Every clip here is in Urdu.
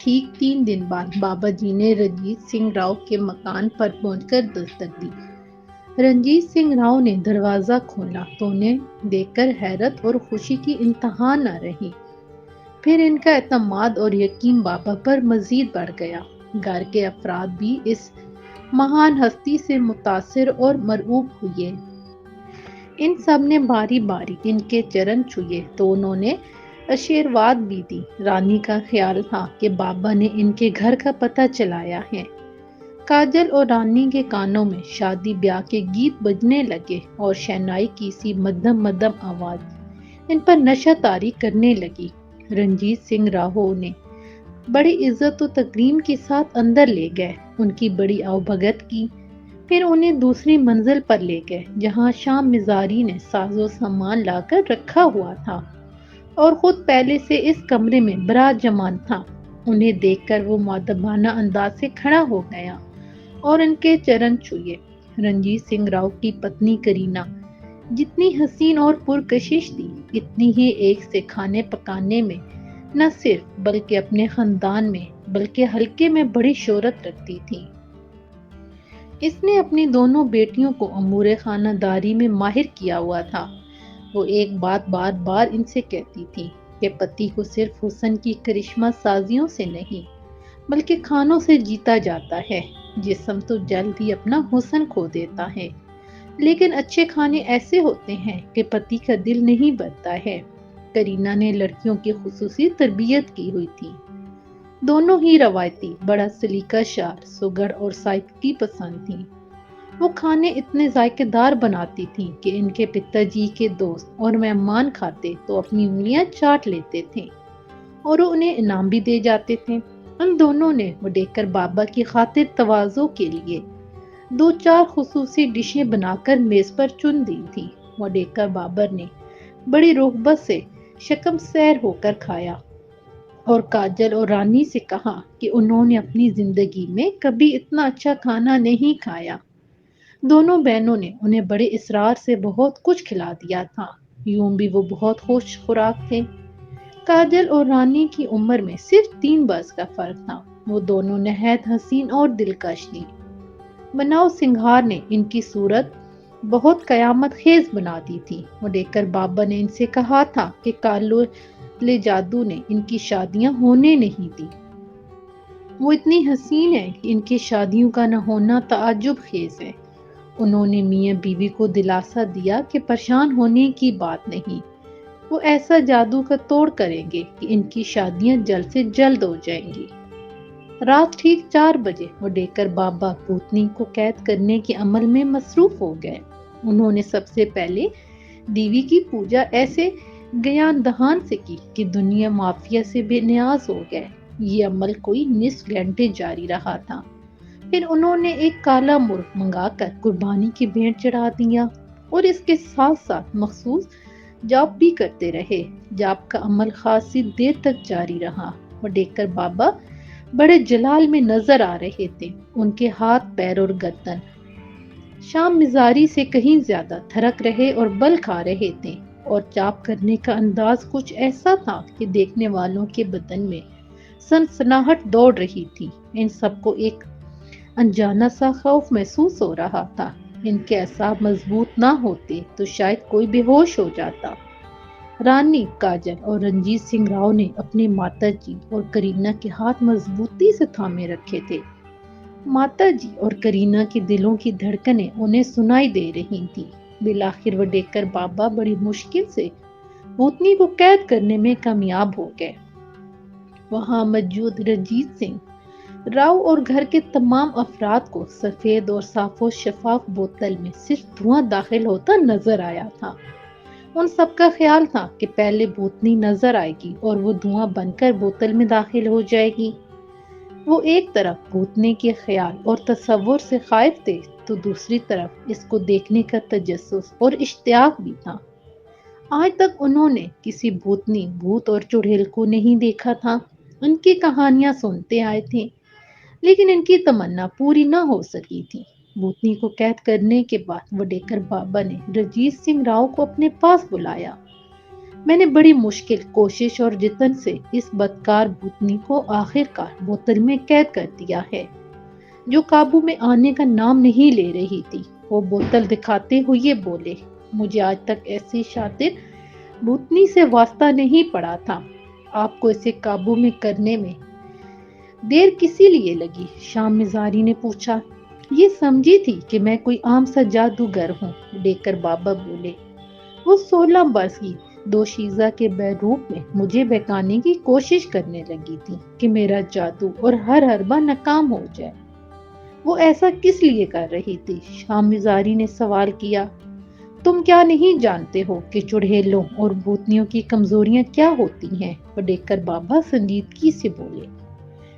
ٹھیک 3 دن بعد بابا جی نے رنجیت سنگھ راؤ کے مکان پر پہنچ کر دستک دی۔ رنجیت سنگھ راؤ نے دروازہ کھولا تو انہیں دیکھ کر حیرت اور خوشی کی انتہا نہ رہی۔ پھر ان کا اعتماد اور یقین بابا پر مزید بڑھ گیا۔ گھر کے افراد بھی اس مہان ہستی سے متاثر اور مرعوب ہوئے۔ ان سب نے باری باری ان کے چرن چھوئے تو انہوں نے آشیرواد بھی دی۔ رانی کا خیال تھا کہ بابا نے ان کے گھر کا پتہ چلایا ہے۔ کاجل اور رانی کے کانوں میں شادی بیاہ کے گیت بجنے لگے اور شہنائی کی سی مدھم مدھم آواز ان پر نشہ طاری کرنے لگی۔ رنجیت سنگھ راؤ نے بڑی عزت و تکریم کے ساتھ اندر لے گئے، ان کی بڑی آؤبھگت کی، پھر انہیں دوسری منزل پر لے گئے جہاں شام مزاری نے ساز و سامان لا کر رکھا ہوا تھا اور خود پہلے سے اس کمرے میں براجمان تھا۔ انہیں دیکھ کر وہ مؤدبانہ انداز سے کھڑا ہو گیا اور ان کے چرن چھوئے۔ رنجیت سنگھ راؤ کی پتنی کرینا جتنی حسین اور پرکشش تھی، اتنی ہی ایک سے کھانے پکانے میں نہ صرف بلکہ اپنے خاندان میں بلکہ حلقے میں بڑی شہرت رکھتی تھی۔ اس نے اپنی دونوں بیٹیوں کو امور خانہ داری میں ماہر کیا ہوا تھا۔ وہ ایک بات بار بار ان سے کہتی تھی کہ پتی کو صرف حسن کی کرشمہ سازیوں سے نہیں بلکہ کھانوں سے جیتا جاتا ہے۔ جسم تو جلد ہی اپنا حسن کھو دیتا ہے، لیکن اچھے کھانے ایسے ہوتے ہیں کہ پتی کا دل نہیں بھرتا ہے۔ کرینا نے لڑکیوں کی خصوصی تربیت کی ہوئی تھی۔ دونوں ہی روایتی، بڑا سلیقہ شار، سگڑ اور سائیکی پسند تھیں۔ وہ کھانے اتنے ذائقے دار بناتی تھیں کہ ان کے پتا جی کے دوست اور مہمان کھاتے تو اپنی انگلیاں چاٹ لیتے تھے اور وہ انہیں انعام بھی دے جاتے تھے۔ ان دونوں نے وڈیکر بابا کی خاطر تواضع کے لیے 2-4 خصوصی ڈشیں بنا کر میز پر چن دی تھی۔ وڈیکر بابر نے بڑی رغبت سے شکم سیر ہو کر کھایا اور کاجل اور رانی سے کہا کہ انہوں نے اپنی زندگی میں کبھی اتنا اچھا کھانا نہیں کھایا۔ دونوں بہنوں نے انہیں بڑے اصرار سے بہت کچھ کھلا دیا تھا۔ یوں بھی وہ بہت خوش خوراک تھے۔ کاجل اور رانی کی عمر میں صرف 3 برس کا فرق تھا۔ وہ دونوں نہایت حسین اور دلکش تھیں۔ بناؤ سنگھار نے ان کی صورت بہت قیامت خیز بنا دی تھی۔ وڈیکر بابا نے ان سے کہا تھا کہ کالولے جادو نے ان کی شادیاں ہونے نہیں دی۔ وہ اتنی حسین ہے کہ ان کی شادیوں کا نہ ہونا تعجب خیز ہے۔ انہوں نے میاں بیوی کو دلاسا دیا کہ پریشان ہونے کی بات نہیں، وہ ایسا جادو کا توڑ کریں گے کہ ان کی شادیاں جلد سے جلد ہو جائیں گی۔ رات ٹھیک 4 بجے وڈیکر بابا بھوتنی کو قید کرنے کے عمل میں مصروف ہو گئے۔ انہوں نے سب سے پہلے دیوی کی پوجا ایسے گیان دہان سے کی کہ دنیا مافیا سے بے نیاز ہو گئے۔ یہ عمل کوئی نصف گھنٹے جاری رہا تھا۔ پھر انہوں نے ایک کالا مرغ منگا کر قربانی کی بھیٹ چڑھا دیا اور اس کے ساتھ ساتھ مخصوص جاپ بھی کرتے رہے۔ جاپ کا عمل خاصی دیر تک جاری رہا۔ وڈیکر بابا بڑے جلال میں نظر آ رہے تھے۔ ان کے ہاتھ، پیر اور گردن شام مزاری سے کہیں زیادہ تھرک رہے اور بل کھا رہے تھے، اور جاپ کرنے کا انداز کچھ ایسا تھا کہ دیکھنے والوں کے بدن میں سنسناہٹ دوڑ رہی تھی۔ ان سب کو ایک انجانا سا خوف محسوس ہو رہا تھا۔ ان کے اعصاب مضبوط نہ ہوتے تو شاید کوئی بے ہوش ہو جاتا۔ رانی، کاجل اور رنجیت سنگھ راؤ نے اپنی ماتا جی اور کرینا کے ہاتھ مضبوطی سے تھامے رکھے تھے۔ ماتا جی اور کرینا کے دلوں کی دھڑکنیں انہیں سنائی دے رہی تھیں۔ بالآخر وڈیکر بابا بڑی مشکل سے بھوتنی کو قید کرنے میں کامیاب ہو گئے۔ وہاں موجود رنجیت سنگھ راؤ اور گھر کے تمام افراد کو سفید اور صاف و شفاف بوتل میں صرف دھواں داخل ہوتا نظر آیا تھا۔ ان سب کا خیال تھا کہ پہلے بھوتنی نظر آئے گی اور وہ دھواں بن کر بوتل میں داخل ہو جائے گی۔ وہ ایک طرف بھوتنی کے خیال اور تصور سے خائف تھے تو دوسری طرف اس کو دیکھنے کا تجسس اور اشتیاق بھی تھا۔ آج تک انہوں نے کسی بھوتنی، بھوت اور چڑیل کو نہیں دیکھا تھا۔ ان کی کہانیاں سنتے آئے تھے، لیکن ان کی تمنا پوری نہ ہو سکی تھی۔ بھوتنی کو قید کرنے کے بعد وڈیکر بابا نے رنجیت سنگھ راؤ کو اپنے پاس بلایا۔ میں نے بڑی مشکل کوشش اور جتن سے اس بدکار بھوتنی کو آخر کار بوتل میں قید کر دیا ہے، جو قابو میں آنے کا نام نہیں لے رہی تھی۔ وہ بوتل دکھاتے ہوئے بولے، مجھے آج تک ایسی شاطر بھوتنی سے واسطہ نہیں پڑا تھا۔ آپ کو اسے قابو میں کرنے میں دیر کسی لیے لگی؟ شام مزاری نے پوچھا۔ یہ سمجھی تھی کہ میں کوئی عام سا جادوگر ہوں، ڈیکر بابا بولے۔ وہ 16 برس کی دوشیزہ کے بیروپ میں مجھے بہکانے کی کوشش کرنے لگی تھی کہ میرا جادو اور ہر حربہ ناکام ہو جائے۔ وہ ایسا کس لیے کر رہی تھی؟ شام مزاری نے سوال کیا۔ تم کیا نہیں جانتے ہو کہ چڑھیلوں اور بھوتنیوں کی کمزوریاں کیا ہوتی ہیں؟ ڈیکر بابا سنجیدگی سے بولے۔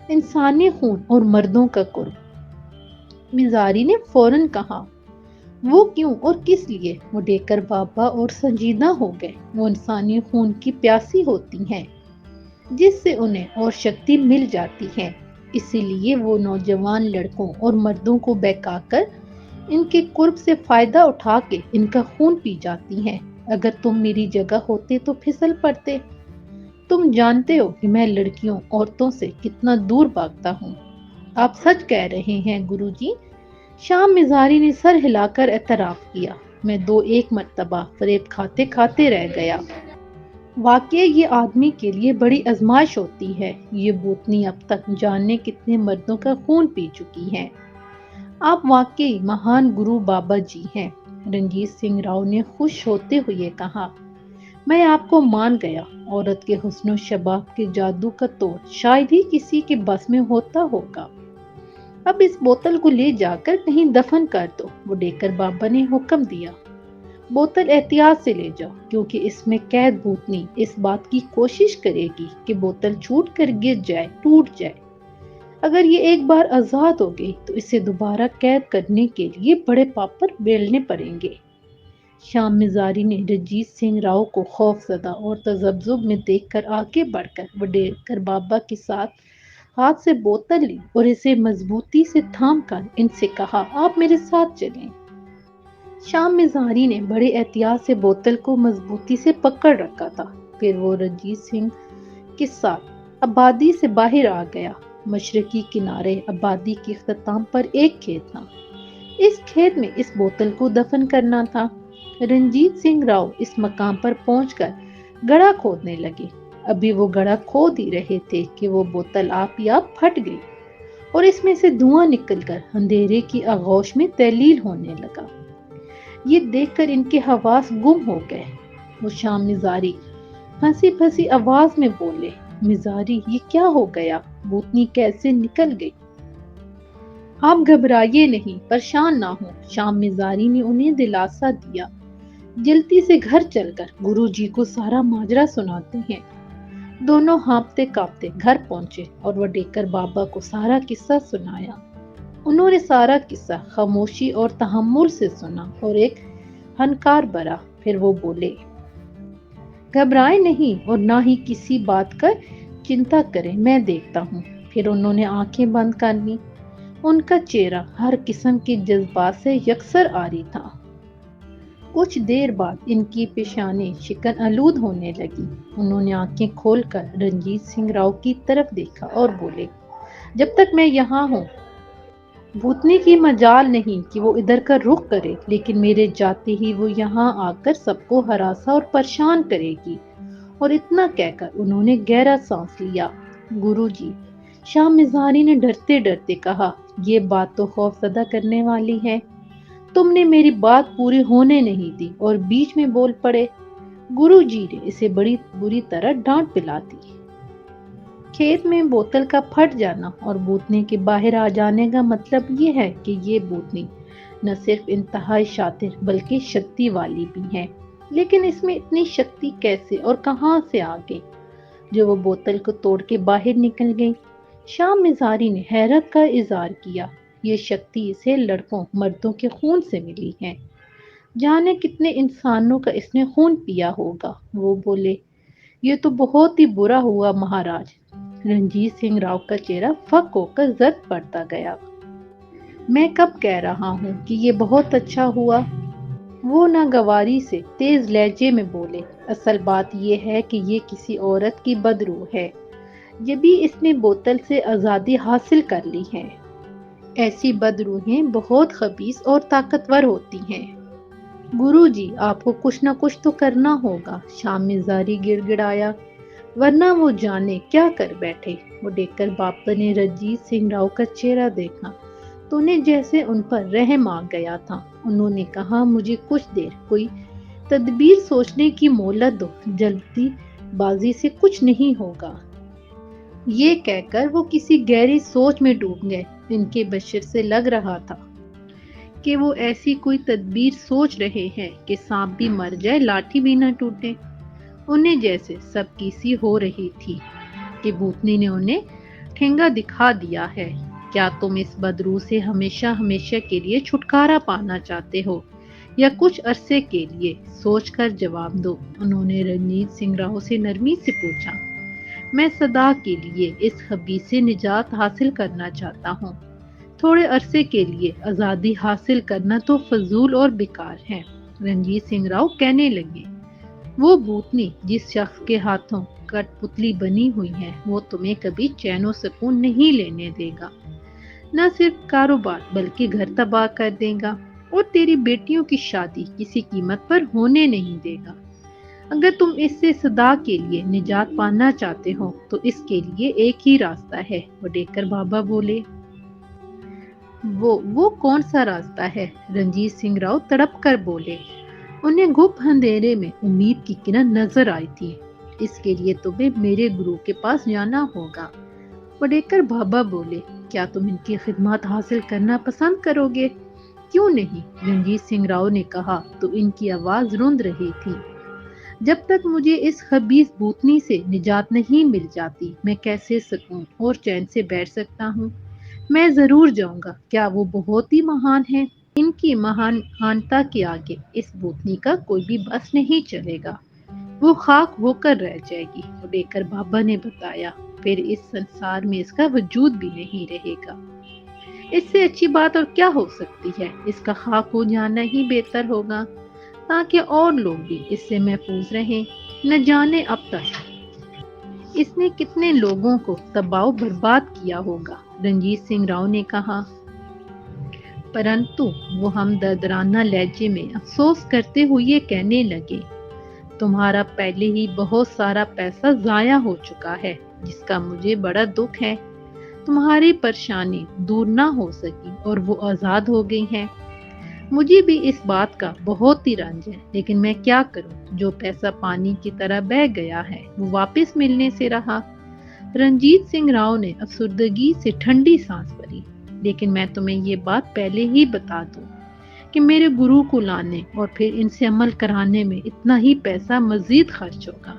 انسانی خون اور مردوں کا قرب۔ مزاری نے فوراً کہا، وہ کیوں اور کس لیے؟ وہ ڈیکر بابا اور سنجیدہ ہو گئے۔ وہ انسانی خون کی پیاسی ہوتی ہیں، جس سے انہیں اور شکتی مل جاتی ہے، اسی لیے وہ نوجوان لڑکوں اور مردوں کو بہکا کر ان کے قرب سے فائدہ اٹھا کے ان کا خون پی جاتی ہیں۔ اگر تم میری جگہ ہوتے تو پھسل پڑتے۔ تم جانتے ہو کہ میں لڑکیوں عورتوں سے کتنا دور بھاگتا ہوں۔ آپ سچ کہہ رہے ہیں گرو جی، شام مزاری نے سر ہلا کر اعتراف کیا۔ میں 2-1 مرتبہ فریب کھاتے کھاتے رہ گیا۔ واقعی یہ آدمی کے لیے بڑی آزمائش ہوتی ہے۔ یہ بھوتنی اب تک جانے کتنے مردوں کا خون پی چکی ہے۔ آپ واقعی مہان گرو بابا جی ہیں، رنجیت سنگھ راؤ نے خوش ہوتے ہوئے کہا۔ میں آپ کو مان گیا۔ عورت کے حسن و شباب کے جادو کا توڑ شاید ہی کسی کے بس میں ہوتا ہوگا۔ اب اس بوتل کو لے جا کر کہیں دفن کر دو، وہ ڈیکر بابا نے حکم دیا۔ بوتل احتیاط سے لے جاؤ، کیونکہ اس میں قید بھوتنی اس بات کی کوشش کرے گی کہ بوتل چھوٹ کر گر جائے، ٹوٹ جائے۔ اگر یہ ایک بار آزاد ہو گئی تو اسے دوبارہ قید کرنے کے لیے بڑے پاپر بیلنے پڑیں گے۔ شام مزاری نے رنجیت سنگھ راؤ کو خوف زدہ اور تذبذب میں دیکھ کر آگے بڑھ کر وہ ڈیکر بابا کے ساتھ ہاتھ سے بوتل لی اور اسے مضبوطی سے تھام کر ان سے کہا، آپ میرے ساتھ چلیں۔ شام مزاری نے بڑے احتیاط سے بوتل کو مضبوطی سے پکڑ رکھا تھا۔ پھر وہ رنجیت سنگھ کے ساتھ آبادی سے باہر آ گیا۔ مشرقی کنارے آبادی کے اختتام پر ایک کھیت تھا۔ اس کھیت میں اس بوتل کو دفن کرنا تھا۔ رنجیت سنگھ راؤ اس مقام پر پہنچ کر گڑھا کھودنے لگے۔ ابھی وہ گڑھا کھود ہی رہے تھے کہ وہ بوتل آپ ہی آپ پھٹ گئی اور اس میں سے دھواں نکل کر اندھیرے کی آغوش میں تحلیل ہونے لگا۔ یہ دیکھ کر ان کے حواس گم ہو گئے۔ وہ شام مزاری پھنسی پھنسی آواز میں بولے، مزاری یہ کیا ہو گیا؟ بھوتنی کیسے نکل گئی؟ آپ گھبرائیے نہیں، پریشان نہ ہوں، شام مزاری نے انہیں دلاسا دیا۔ جلدی سے گھر چل کر گرو جی کو سارا ماجرا سناتے ہیں۔ دونوں ہانپتے کانپتے گھر پہنچے اور وہ ڈیکر بابا کو سارا قصہ سنایا۔ انہوں نے سارا قصہ خاموشی اور تحمل سے سنا اور ایک ہنکار بھرا۔ پھر وہ بولے، گھبرائیں نہیں اور نہ ہی کسی بات کا چنتا کریں، میں دیکھتا ہوں۔ پھر انہوں نے آنکھیں بند کر لیں۔ ان کا چہرہ ہر قسم کے جذبات سے یکسر عاری تھا۔ کچھ دیر بعد ان کی پیشانیں شکن آلود ہونے لگی۔ انہوں نے آنکھیں کھول کر رنجیت سنگھ راؤ کی طرف دیکھا اور بولے، جب تک میں یہاں ہوں بھوتنی کی مجال نہیں کہ وہ ادھر کا رخ کرے، لیکن میرے جاتے ہی وہ یہاں آ کر سب کو ہراساں اور پریشان کرے گی۔ اور اتنا کہہ کر انہوں نے گہرا سانس لیا۔ گرو جی، شام مزاری نے ڈرتے ڈرتے کہا، یہ بات تو خوف زدہ کرنے والی ہے۔ تم نے میری بات پوری ہونے نہیں دی اور بیچ میں بول پڑے۔ گرو جی نے اسے بڑی بری طرح ڈانٹ پلا دی۔ کھیت میں بوتل کا پھٹ جانا اور بھوتنی کے باہر آ جانے کا مطلب یہ ہے کہ یہ بھوتنی نہ صرف انتہائی شاطر بلکہ شکتی والی بھی ہے۔ لیکن اس میں اتنی شکتی کیسے اور کہاں سے آ گئی جو وہ بوتل کو توڑ کے باہر نکل گئی؟ شام مزاری نے حیرت کا اظہار کیا۔ یہ شکتی اسے لڑکوں مردوں کے خون سے ملی ہے۔ جانے کتنے انسانوں کا اس نے خون پیا ہوگا۔ وہ بولے، یہ تو بہت ہی برا ہوا مہاراج۔ رنجیت سنگھ راؤ کا چہرہ پھک ہو کر زرد پڑتا گیا۔ میں کب کہہ رہا ہوں کہ یہ بہت اچھا ہوا؟ وہ ناگواری سے تیز لہجے میں بولے، اصل بات یہ ہے کہ یہ کسی عورت کی بدروح ہے، جبھی اس نے بوتل سے آزادی حاصل کر لی ہے۔ ایسی بدروحیں بہت خبیث اور طاقتور ہوتی ہیں۔ گرو جی، آپ کو کچھ نہ کچھ تو کرنا ہوگا، شام میں زاری گڑ گڑایا، ورنہ وہ جانے کیا کر بیٹھے۔ وہ دیکھ کر بابا نے رنجیت سنگھ راؤ کا چہرہ دیکھا تو انہیں جیسے ان پر رحم آ گیا تھا۔ انہوں نے کہا، مجھے کچھ دیر کوئی تدبیر سوچنے کی مہلت دو، جلدی بازی سے کچھ نہیں ہوگا۔ یہ کہہ کر وہ کسی گہری سوچ میں ڈوب گئے۔ ان کے بشر سے لگ رہا تھا کہ وہ ایسی کوئی تدبیر سوچ رہے ہیں کہ سانپ بھی مر جائے، لاٹھی بھی نہ ٹوٹے۔ انہیں جیسے سب کی سی ہو رہی تھی کہ بھوتنی نے انہیں ٹھینگا دکھا دیا ہے۔ کیا تم اس بدروح سے ہمیشہ ہمیشہ کے لیے چھٹکارا پانا چاہتے ہو یا کچھ عرصے کے لیے؟ سوچ کر جواب دو۔ انہوں نے رنجیت سنگھ راؤ سے نرمی سے پوچھا۔ میں سدا کے لیے اس خبیث سے نجات حاصل کرنا چاہتا ہوں۔ تھوڑے عرصے کے لیے آزادی حاصل کرنا تو فضول اور بیکار ہے۔ رنجیت سنگھ راؤ کہنے لگے، وہ بھوتنی جس شخص کے ہاتھوں کٹ پتلی بنی ہوئی ہے، وہ تمہیں کبھی چین و سکون نہیں لینے دے گا۔ نہ صرف کاروبار بلکہ گھر تباہ کر دے گا، اور تیری بیٹیوں کی شادی کسی قیمت پر ہونے نہیں دے گا۔ اگر تم اس سے سدا کے لیے نجات پانا چاہتے ہو تو اس کے لیے ایک ہی راستہ ہے۔ وڈیکر بابا بولے، وہ کون سا راستہ ہے؟ رنجیت سنگھ راؤ تڑپ کر بولے۔ انہیں گھپ اندھیرے میں امید کی کرن نظر آئی تھی۔ اس کے لیے تمہیں میرے گرو کے پاس جانا ہوگا۔ وڈیکر بابا بولے، کیا تم ان کی خدمات حاصل کرنا پسند کرو گے؟ کیوں نہیں؟ رنجیت سنگھ راؤ نے کہا تو ان کی آواز روند رہی تھی۔ جب تک مجھے اس خبیث بھوتنی سے نجات نہیں مل جاتی، میں کیسے سکون اور چین سے بیٹھ سکتا ہوں؟ میں ضرور جاؤں گا۔ کیا وہ بہت ہی مہان ہے؟ ان کی مہانتا کے آگے اس بھوتنی کا کوئی بھی بس نہیں چلے گا۔ وہ خاک ہو کر رہ جائے گی۔ وڈیکر بابا نے بتایا، پھر اس سنسار میں اس کا وجود بھی نہیں رہے گا۔ اس سے اچھی بات اور کیا ہو سکتی ہے؟ اس کا خاک ہو جانا ہی بہتر ہوگا تاکہ اور لوگ بھی اس سے محفوظ رہیں۔ نہ جانے اب تک اس نے کتنے لوگوں کو تباہ و برباد کیا ہوگا۔ رنجیت سنگھ راؤ نے کہا، پرنتو وہ ہم دردانہ لہجے میں افسوس کرتے ہوئے کہنے لگے، تمہارا پہلے ہی بہت سارا پیسہ ضائع ہو چکا ہے، جس کا مجھے بڑا دکھ ہے۔ تمہاری پریشانی دور نہ ہو سکی اور وہ آزاد ہو گئی ہیں۔ مجھے بھی اس بات کا بہت ہی رنج ہے، لیکن میں کیا کروں؟ جو پیسہ پانی کی طرح بہہ گیا ہے وہ واپس ملنے سے رہا۔ رنجیت سنگھ راؤ نے افسردگی سے ٹھنڈی سانس بھری، لیکن میں تمہیں یہ بات پہلے ہی بتا دوں کہ میرے گرو کو لانے اور پھر ان سے عمل کرانے میں اتنا ہی پیسہ مزید خرچ ہوگا۔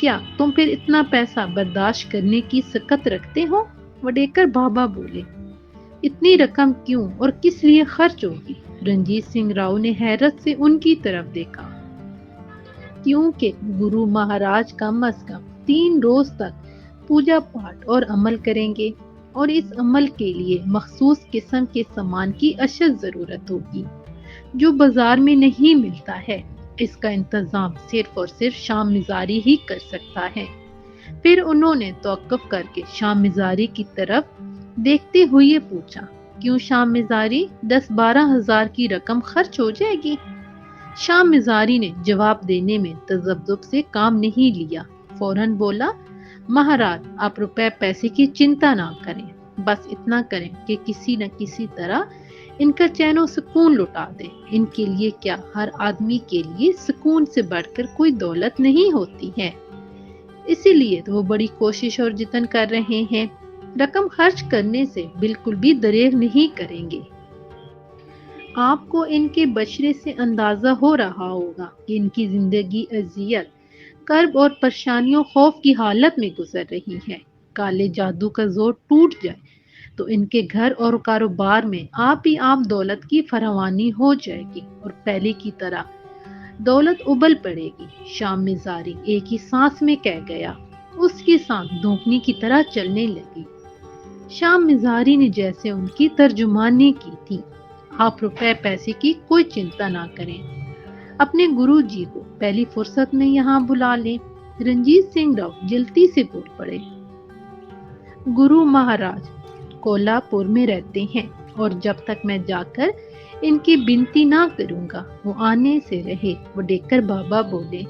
کیا تم پھر اتنا پیسہ برداشت کرنے کی سکت رکھتے ہو؟ وڈیکر بابا بولے، اتنی رقم کیوں اور کس لیے خرچ ہوگی؟ رنجیت سنگھ راؤ نے حیرت سے ان کی طرف دیکھا، کیونکہ گرو مہاراج کم از کم 3 روز تک پوجا پاٹ اور عمل کریں گے، اور اس عمل کے لیے مخصوص قسم کے سامان کی اشد ضرورت ہوگی جو بازار میں نہیں ملتا ہے۔ اس کا انتظام صرف اور صرف شام مزاری ہی کر سکتا ہے۔ پھر انہوں نے توقف کر کے شام مزاری کی طرف دیکھتے ہوئے پوچھا، کیوں شام مزاری 10-12 ہزار کی رقم خرچ ہو جائے گی؟ شام مزاری نے جواب دینے میں تذبذب سے کام نہیں لیا، فوراً بولا، مہاراج آپ روپے پیسے کی چنتا نہ کریں، بس اتنا کریں کہ کسی نہ کسی طرح ان کا چین و سکون لٹا دیں۔ ان کے لیے کیا ہر آدمی کے لیے سکون سے بڑھ کر کوئی دولت نہیں ہوتی ہے؟ اسی لیے تو وہ بڑی کوشش اور جتن کر رہے ہیں، رقم خرچ کرنے سے بالکل بھی دریغ نہیں کریں گے۔ آپ کو ان کے بشرے سے اندازہ ہو رہا ہوگا کہ ان کی زندگی اذیت، کرب اور پریشانیوں خوف کی حالت میں گزر رہی ہے۔ کالے جادو کا زور ٹوٹ جائے تو ان کے گھر اور کاروبار میں آپ ہی آپ دولت کی فراوانی ہو جائے گی اور پہلے کی طرح دولت ابل پڑے گی۔ شام مزاری ایک ہی سانس میں کہہ گیا، اس کی سانس دھوکنے کی طرح چلنے لگی۔ شام مزاری نے جیسے ان کی ترجمانی کی تھی، آپ روپے پیسے کی کوئی چنتا نہ کریں، اپنے گرو جی کو پہلی فرصت میں یہاں بلا لیں۔ رنجیت سنگھ راؤ جلدی سے بول پڑے، گرو مہاراج کولہاپور میں رہتے ہیں اور جب تک میں جا کر ان کی بنتی نہ کروں گا وہ آنے سے رہے۔ وہ دیکھ کر بابا بولے،